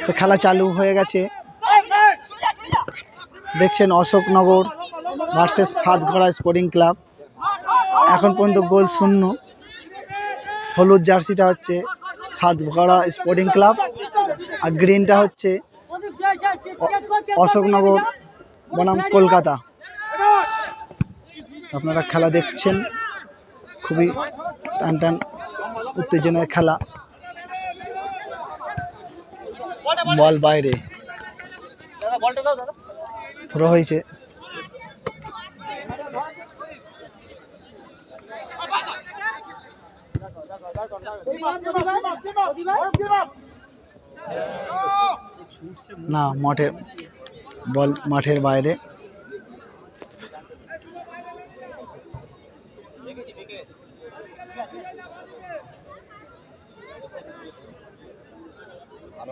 তো খেলা চালু হয়ে গেছে। দেখছেন Ashoknagar versus Satghara sporting club. এখন পর্যন্ত গোল শূন্য। হলুদ জার্সিটা হচ্ছে সাতঘড়া স্পোর্টিং ক্লাব আর গ্রিনটা হচ্ছে অশোকনগর বনাম কলকাতা। আপনারা খেলা দেখছেন, খুবই টান টান উত্তেজনার খেলা। বল বাইরে থ্রো হয়েছে। না, বল মাঠের বাইরে।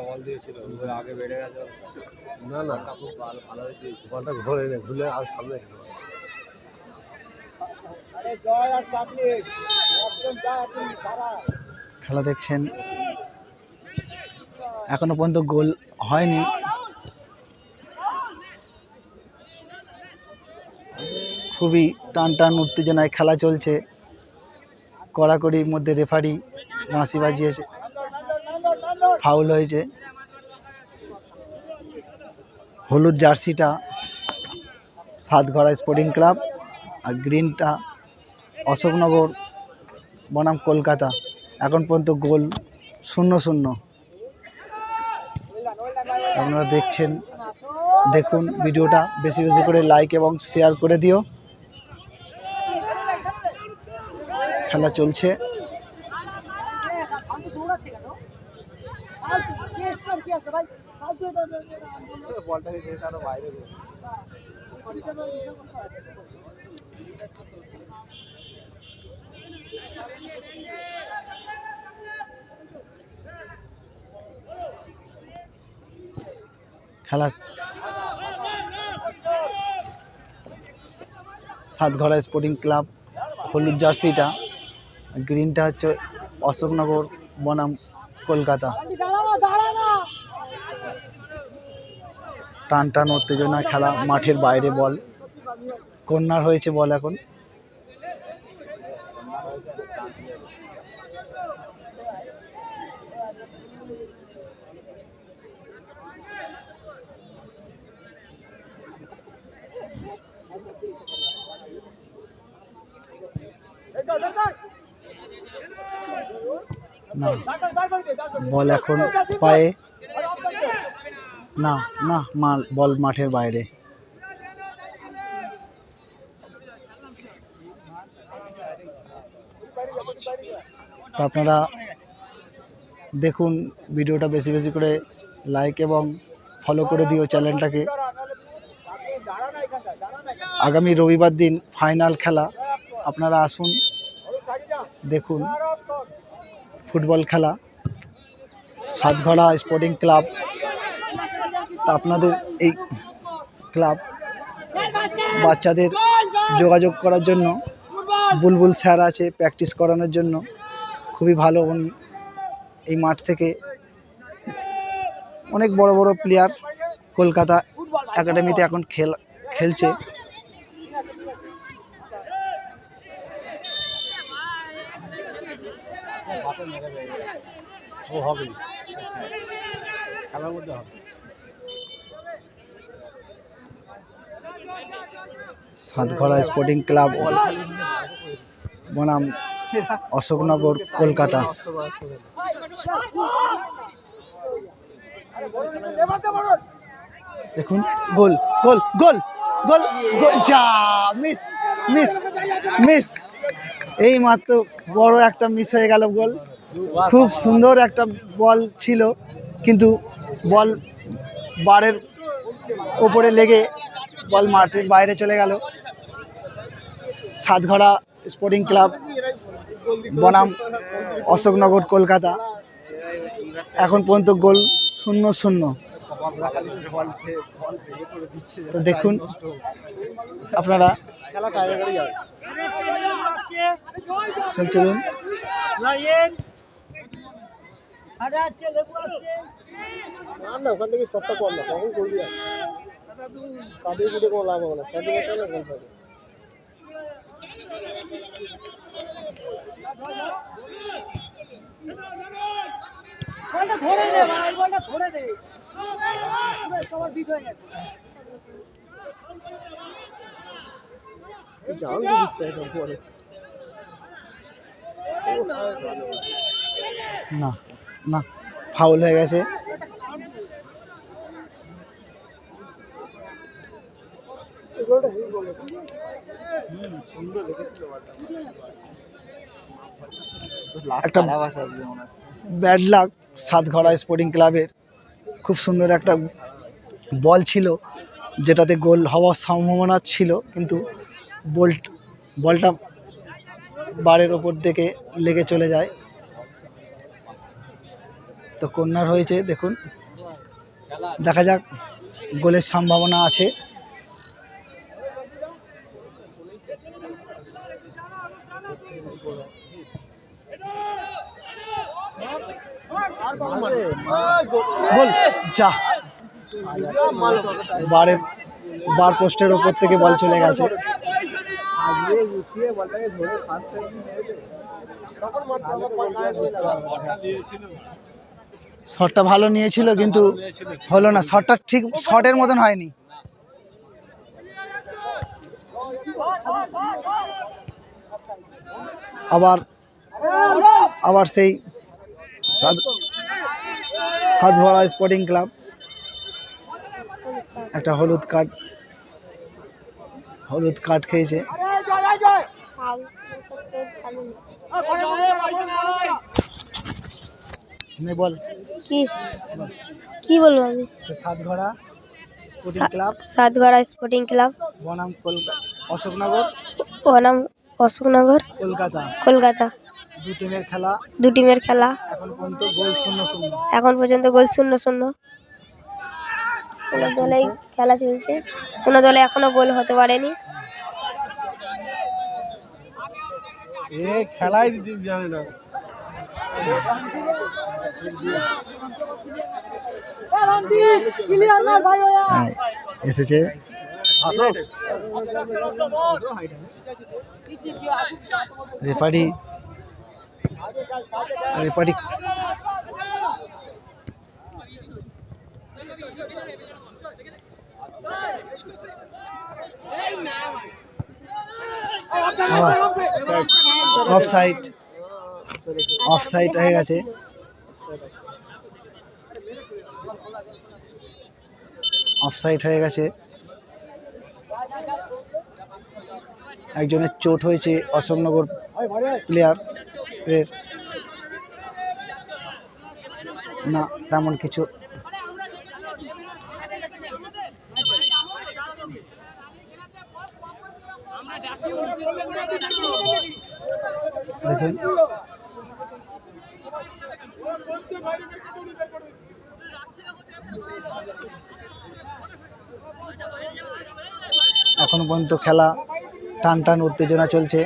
বল দিয়েছিল আগে বেড়ে গেছে। না না ভালো হয়েছে, বলটা ঘুরে ঘুরে আর সামনে খেলা দেখছেন, এখনো পর্যন্ত গোল হয়নি। খুবই টান টান উত্তেজনায় খেলা চলছে। কড়াকড়ির মধ্যে রেফারি বাঁশি বাজিয়েছে, ফাউল হয়েছে। হলুদ জার্সিটা সাতঘড়া স্পোর্টিং ক্লাব আর গ্রিনটা অশোকনগর বনাম কলকাতা। এখন পর্যন্ত গোল 0-0। আপনারা দেখছেন, দেখুন ভিডিওটা বেশি বেশি করে লাইক এবং শেয়ার করে দিও। খেলা চলছে। খেলা সাতঘড়া স্পোর্টিং ক্লাব হলুদ জার্সিটা, গ্রিনটা হচ্ছে অশোকনগর বনাম কলকাতা। টান টান উত্তেজনা খেলা, মাঠের বাইরে বল। কর্নার হয়েছে বল। এখন না, বল এখন পায়ে। না না, বল মাঠের বাইরে। তো আপনারা দেখুন ভিডিওটা বেশি বেশি করে লাইক এবং ফলো করে দিও চ্যানেলটাকে। আগামী রবিবার দিন ফাইনাল খেলা, আপনারা আসুন দেখুন ফুটবল খেলা। সাতঘড়া স্পোর্টিং ক্লাব, তা আপনাদের এই ক্লাব বাচ্চাদের যোগাযোগ করার জন্য বুলবুল স্যার আছে প্র্যাকটিস করানোর জন্য। খুবই ভালো, উনি এই মাঠ থেকে অনেক বড় বড় প্লেয়ার কলকাতা একাডেমিতে এখন খেলছে। সাতঘড়া স্পোর্টিং ক্লাব বনাম অশোকনগর কলকাতা। দেখুন গোল গোল গোল গোল গোল, যা মিস মিস মিস। এই মাত্র বড় একটা মিস হয়ে গেল গোল। খুব সুন্দর একটা বল ছিল, কিন্তু বল বারের ওপরে লেগে বল মাঠের বাইরে চলে গেল। সাতঘড়া স্পোর্টিং ক্লাব বনাম অশোকনগর কলকাতা। এখন পর্যন্ত গোল 0-0। তো দেখুন আপনারা, চলুন। না ওখান থেকে শটটা কর না, কখন করবি আর কাটিয়ে দিতে কোনো লাভ হবে না, সেটিং এর জন্য গোল পাবে। জাল দিয়ে দিচ্ছে একদম পরে। না না, ফাউল হয়ে গেছে। একটা ব্যাড লাক সাতঘড়া স্পোর্টিং ক্লাবের। খুব সুন্দর একটা বল ছিল যেটাতে গোল হওয়ার সম্ভাবনা ছিল, কিন্তু বলটা বারের ওপর থেকে লেগে চলে যায়। তো কর্নার হয়েছে, দেখুন, দেখা যাক, গোলের সম্ভাবনা আছে। গোল, যা, বার পোস্টের ওপর থেকে বল চলে গেছে। শটটা ভালো নিয়েছিল কিন্তু হলো না, শটটা ঠিক শটের মতন হয়নি। আবার সেই হাতভরা স্পোর্টিং ক্লাব একটা হলুদ কার্ড খেয়েছে। বল কি বলবো আমি? Satghara sporting club, Satgara sporting club, বনাম অশোকনগর, বনাম অশোকনগর, কলকাতা। দু টিমের খেলা, এখন পর্যন্ত গোল 0-0। কোনো দলেই খেলা চলছে, কোনো দলে এখনো গোল হতে পারেনি। খেলাই জানে না। এসেছে রেফারি অফসাইড হয়ে গেছে। একজনের চোট হয়েছে অশোকনগর প্লেয়ার এর, না তেমন কিছু। দেখুন এখনো পর্যন্ত খেলা টান উত্তেজনা চলছে।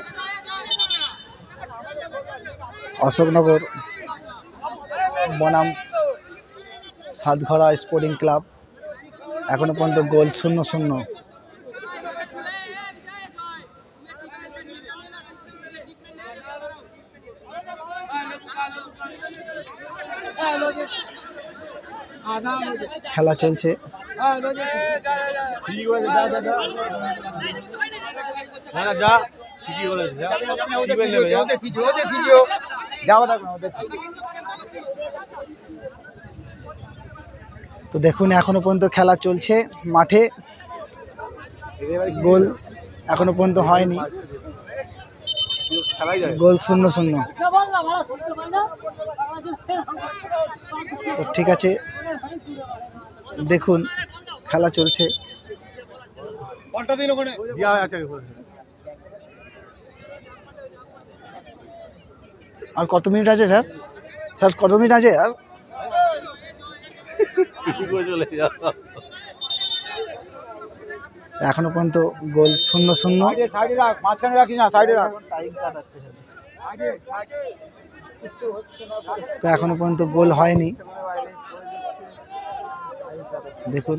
অশোকনগর বনাম সাতঘড়া স্পোর্টিং ক্লাব, এখনো পর্যন্ত গোল 0-0। খেলা চলছে। তো দেখুন এখনো পর্যন্ত খেলা চলছে মাঠে, গোল এখনো পর্যন্ত হয়নি, গোল 0-0। তো ঠিক আছে, দেখুন খেলা চলছে। আর কত মিনিট আছে স্যার কত মিনিট আছে আর? এখনো পর্যন্ত গোল 0-0। তো এখনো পর্যন্ত গোল হয়নি। দেখুন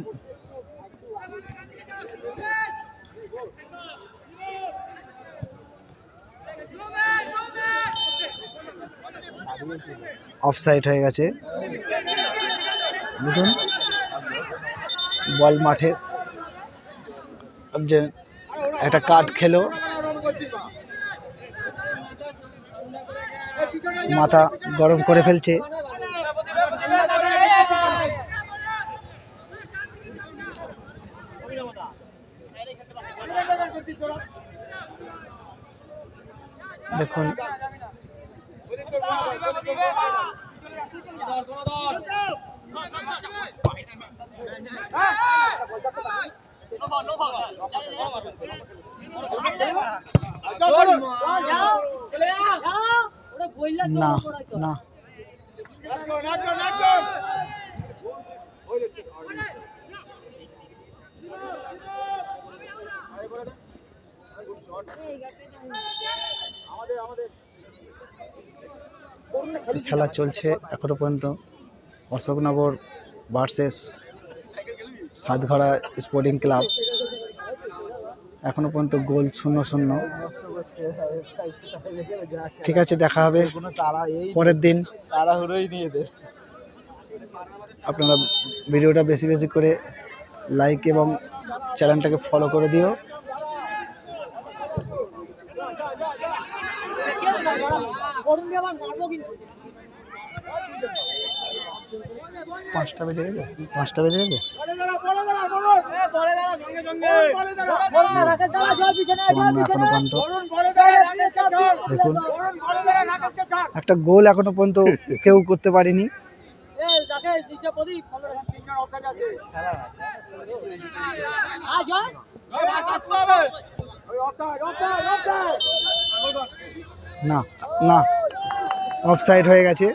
অফসাইড হয়ে গেছে। দেখুন বল মাঠে যে একটা কাঠ খেলো, মাথা গরম করে ফেলছে। দেখুন না না খেলা চলছে এখনো পর্যন্ত। Ashoknagar versus Satghara sporting club. এখনো পর্যন্ত গোল 0-0। ঠিক আছে, দেখা হবে পরের দিন। আপনারা ভিডিওটা বেশি বেশি করে লাইক এবং চ্যানেলটাকে ফলো করে দিও। 5টা বেজে গেছে। এখনো পর্যন্ত দেখুন একটা গোল এখনো পর্যন্ত কেউ করতে পারেনি। না না অফসাইড হয়ে গেছে,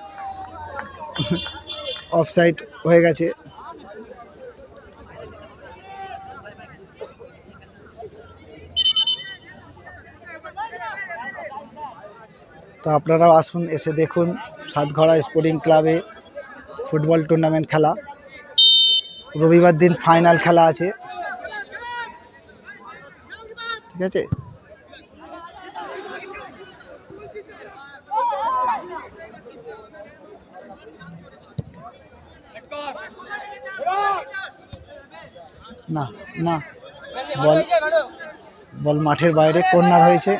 অফসাইড হয়ে গেছে। তো আপনারাও আসুন, এসে দেখুন সাতঘড়া স্পোর্টিং ক্লাবে ফুটবল টুর্নামেন্ট খেলা। রবিবার দিন ফাইনাল খেলা আছে। ঠিক আছে, না না বল মাঠের বাইরে, কর্নার হয়েছে।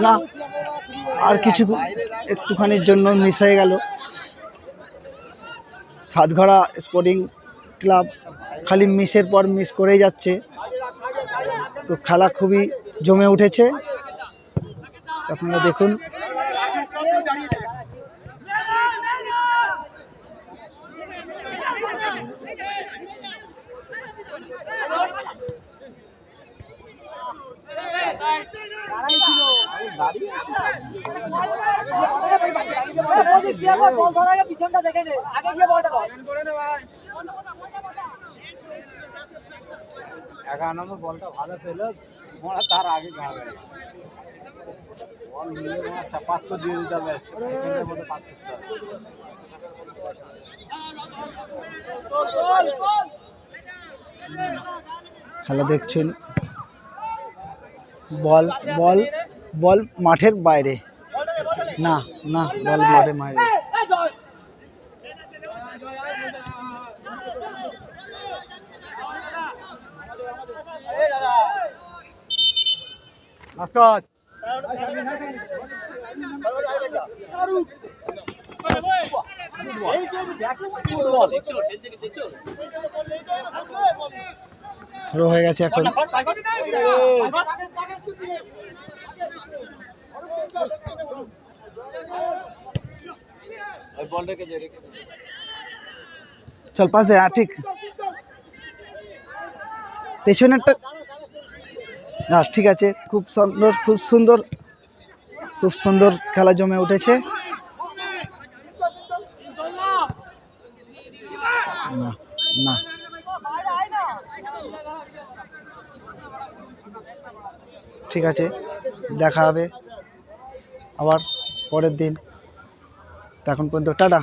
না আর কিছু একটুখানির জন্য মিস হয়ে গেল। সাতঘড়া স্পোর্টিং ক্লাব খালি মিসের পর মিস করেই যাচ্ছে। তো খেলা খুবই জমে উঠেছে, আপনারা দেখুন। এগারো নম্বর বলটা ভালো পেলো, তার আগে বল নিয়ে 500 দিয়ে দিতে হবে। খেলা দেখছেন, বল বল বল মাঠের বাইরে। না না বল মাঠের বাইরে। থ্রো হয়ে গেছে এখন। চল পাশে, ঠিক পেছনেরটা। না ঠিক আছে, খুব সুন্দর খেলা জমে উঠেছে। না না ঠিক আছে, দেখা হবে আবার পরের দিন। তো এখন পর্যন্ত টাটা।